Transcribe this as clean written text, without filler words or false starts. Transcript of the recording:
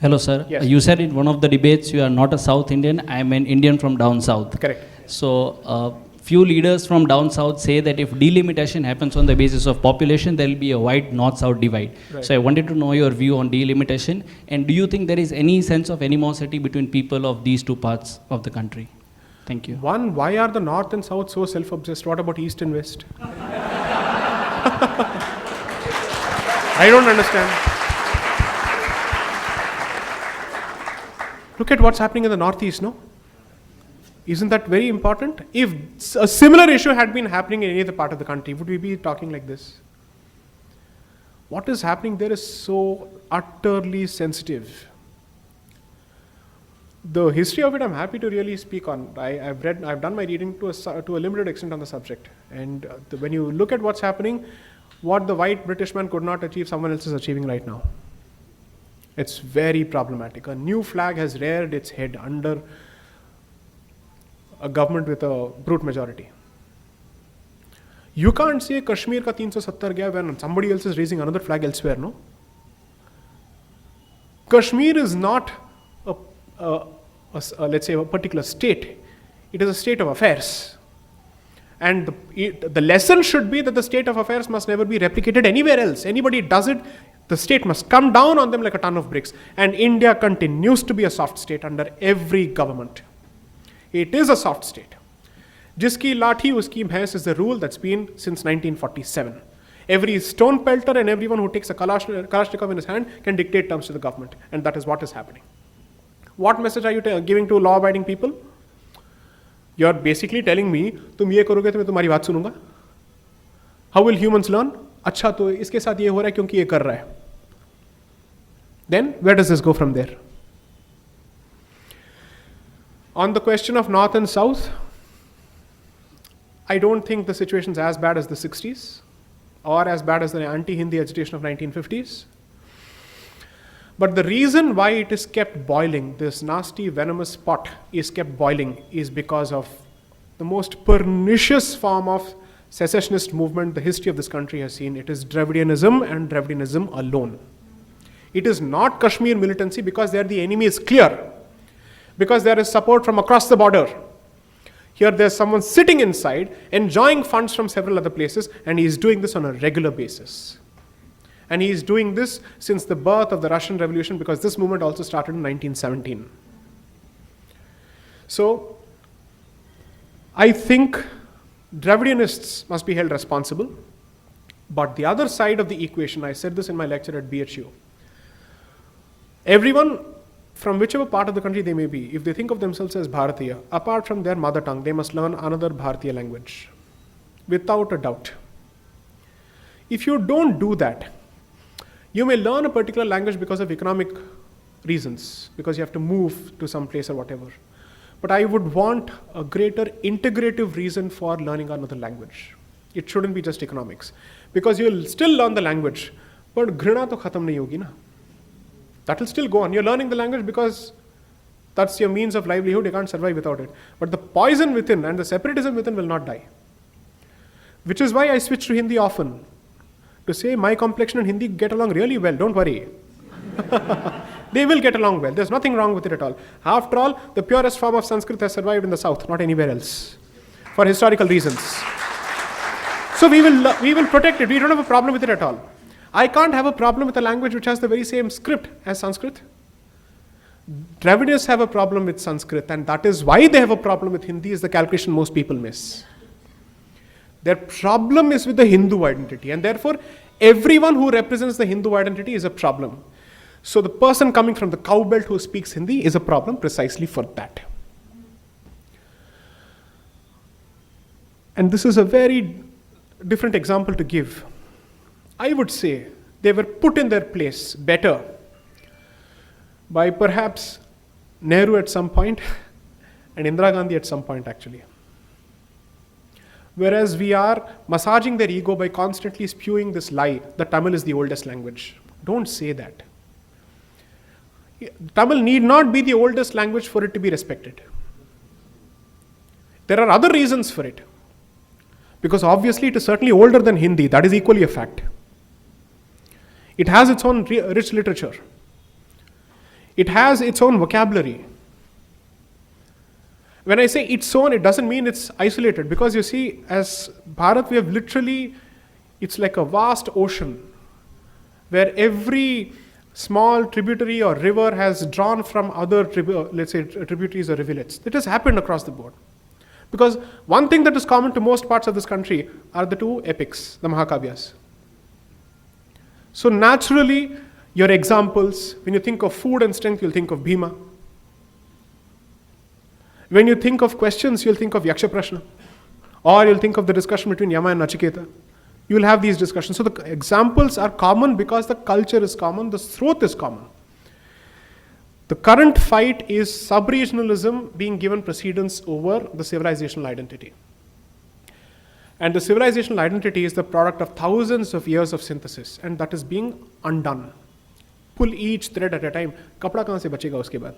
Hello, sir. Yes. You said in one of the debates you are not a South Indian. I am an Indian from down south. Correct. So, few leaders from down south say that if delimitation happens on the basis of population, there will be a wide north-south divide. Right. So, I wanted to know your view on delimitation. And do you think there is any sense of animosity between people of these two parts of the country? Thank you. One, why are the north and south so self-obsessed? What about east and west? I don't understand. Look at what's happening in the northeast, no? Isn't that very important? If a similar issue had been happening in any other part of the country, would we be talking like this? What is happening there is so utterly sensitive. The history of it, I'm happy to really speak on. I've done my reading to a limited extent on the subject. And when you look at what's happening, what the white British man could not achieve, someone else is achieving right now. It's very problematic. A new flag has reared its head under a government with a brute majority. You can't say Kashmir ka 370 gaya when somebody else is raising another flag elsewhere, no? Kashmir is not let's say a particular state. It is a state of affairs. And the lesson should be that the state of affairs must never be replicated anywhere else. Anybody does it, the state must come down on them like a ton of bricks. And India continues to be a soft state under every government. It is a soft state. Jiski lathi uski bhains is the rule that's been since 1947. Every stone pelter and everyone who takes a Kalashnikov in his hand can dictate terms to the government. And that is what is happening. What message are you giving to law-abiding people? You're basically telling me, तुम ये करोगे तो मैं तुम्हारी बात सुनूंगा. How will humans learn? अच्छा तो इसके साथ ये हो रहा है क्योंकि ये कर रहा है. Then where does this go from there? On the question of north and south, I don't think the situation is as bad as the 60s or as bad as the anti-Hindi agitation of 1950s. But the reason why it is kept boiling, this nasty venomous pot is kept boiling, is because of the most pernicious form of secessionist movement the history of this country has seen. It is Dravidianism and Dravidianism alone. It is not Kashmir militancy because there the enemy is clear. Because there is support from across the border. Here there's someone sitting inside, enjoying funds from several other places, and he is doing this on a regular basis. And he is doing this since the birth of the Russian Revolution, because this movement also started in 1917. So, I think Dravidianists must be held responsible. But the other side of the equation, I said this in my lecture at BHU, everyone from whichever part of the country they may be, if they think of themselves as Bharatiya, apart from their mother tongue, they must learn another Bharatiya language. Without a doubt. If you don't do that, you may learn a particular language because of economic reasons, because you have to move to some place or whatever. But I would want a greater integrative reason for learning another language. It shouldn't be just economics. Because you'll still learn the language, but ghrina to khatam nahi hogi na. That will still go on. You're learning the language because that's your means of livelihood. You can't survive without it. But the poison within and the separatism within will not die. Which is why I switch to Hindi often. To say my complexion and Hindi get along really well, don't worry. They will get along well. There's nothing wrong with it at all. After all, the purest form of Sanskrit has survived in the south, not anywhere else. For historical reasons. So we will protect it. We don't have a problem with it at all. I can't have a problem with a language which has the very same script as Sanskrit. Dravidians have a problem with Sanskrit, and that is why they have a problem with Hindi, is the calculation most people miss. Their problem is with the Hindu identity, and therefore everyone who represents the Hindu identity is a problem. So the person coming from the cow belt who speaks Hindi is a problem precisely for that. And this is a very different example to give. I would say they were put in their place better by perhaps Nehru at some point and Indira Gandhi at some point actually. Whereas we are massaging their ego by constantly spewing this lie that Tamil is the oldest language. Don't say that. Tamil need not be the oldest language for it to be respected. There are other reasons for it. Because obviously it is certainly older than Hindi. That is equally a fact. It has its own rich literature. It has its own vocabulary. When I say its own, it doesn't mean it's isolated, because you see, as Bharat, we have literally, it's like a vast ocean where every small tributary or river has drawn from other, let's say, tributaries or rivulets. It has happened across the board. Because one thing that is common to most parts of this country are the two epics, the Mahakavyas. So naturally, your examples, when you think of food and strength, you'll think of Bhima. When you think of questions, you'll think of Yaksha Prashna. Or you'll think of the discussion between Yama and Nachiketa. You will have these discussions. So the examples are common because the culture is common, the sroth is common. The current fight is sub-regionalism being given precedence over the civilizational identity. And the civilizational identity is the product of thousands of years of synthesis, and that is being undone. Pull each thread at a time. Kapda kahan se bachega uske baad?